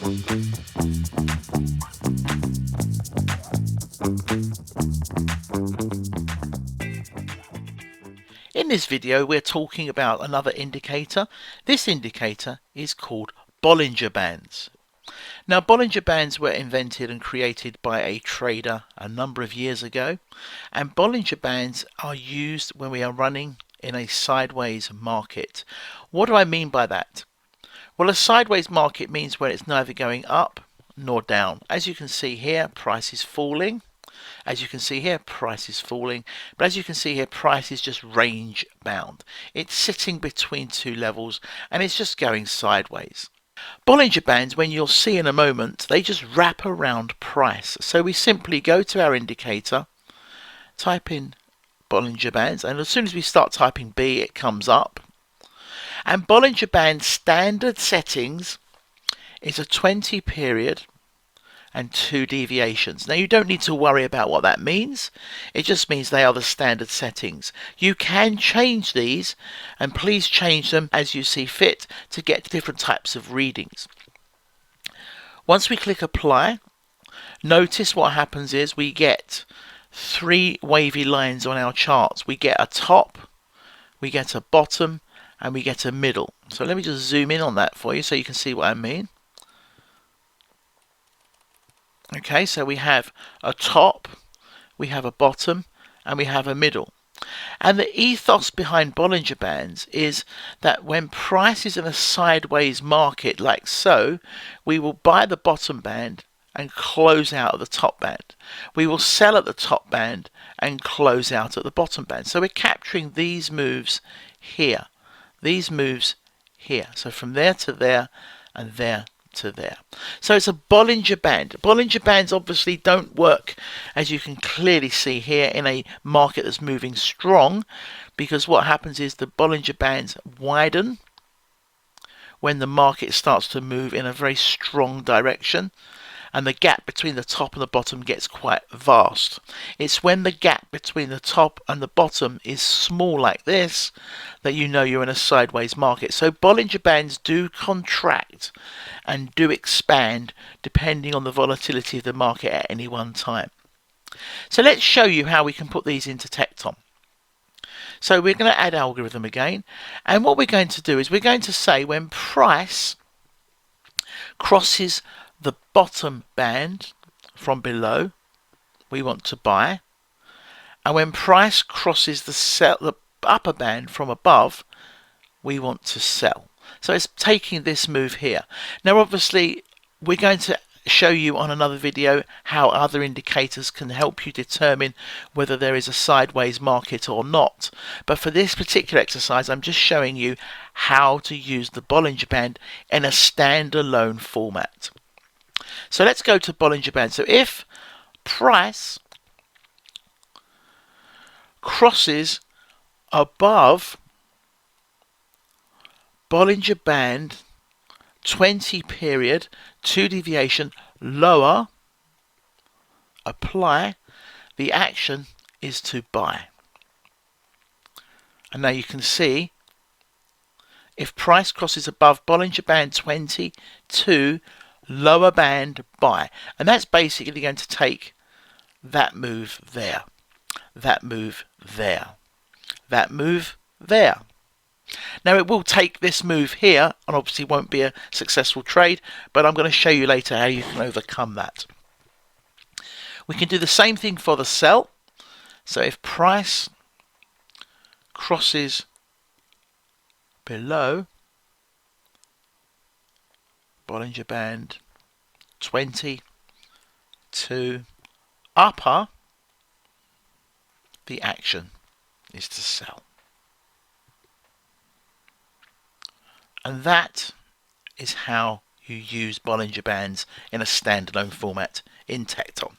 In this video we're talking about another indicator. This indicator is called Bollinger Bands. Now Bollinger Bands were invented and created by a trader a number of years ago, and Bollinger Bands are used when we are running in a sideways market. What do I mean by that? Well, a sideways market means when it's neither going up nor down. As you can see here, price is falling. As you can see here, price is falling, but as you can see here, price is just range bound. It's sitting between two levels and it's just going sideways. Bollinger Bands, when you'll see in a moment, they just wrap around price. So we simply go to our indicator, type in Bollinger Bands, and as soon as we start typing B, it comes up. And Bollinger Band standard settings is a 20 period and 2 deviations. Now you don't need to worry about what that means. It just means they are the standard settings. You can change these, and please change them as you see fit to get different types of readings. Once we click apply, notice what happens is we get 3 wavy lines on our charts. We get a top, we get a bottom, and we get a middle. So let me just zoom in on that for you so you can see what I mean. Okay, so we have a top, we have a bottom, and we have a middle. And the ethos behind Bollinger Bands is that when price is in a sideways market like so, we will buy the bottom band and close out at the top band. We will sell at the top band and close out at the bottom band. So we're capturing these moves here, these moves here. So from there to there and there to there. So it's a Bollinger Band. Bollinger Bands obviously don't work, as you can clearly see here, in a market that's moving strong, because what happens is the Bollinger Bands widen when the market starts to move in a very strong direction, and the gap between the top and the bottom gets quite vast. It's when the gap between the top and the bottom is small like this that you know you're in a sideways market. So Bollinger Bands do contract and do expand depending on the volatility of the market at any one time. So let's show you how we can put these into Tekton. So we're going to add algorithm again, and what we're going to do is we're going to say when price crosses the bottom band from below, we want to buy, and when price crosses the upper band from above, we want to sell. So it's taking this move here. Now obviously we're going to show you on another video how other indicators can help you determine whether there is a sideways market or not, but for this particular exercise I'm just showing you how to use the Bollinger Band in a standalone format. So let's go to Bollinger Band. So if price crosses above Bollinger Band 20 period 2 deviation lower, apply, the action is to buy. And now you can see if price crosses above Bollinger Band 22 lower band, buy, and that's basically going to take that move there, that move there, that move there. Now it will take this move here and obviously won't be a successful trade, but I'm going to show you later how you can overcome that. We can do the same thing for the sell. So if price crosses below Bollinger Band 20 to upper, the action is to sell. And that is how you use Bollinger Bands in a standalone format in Tekton.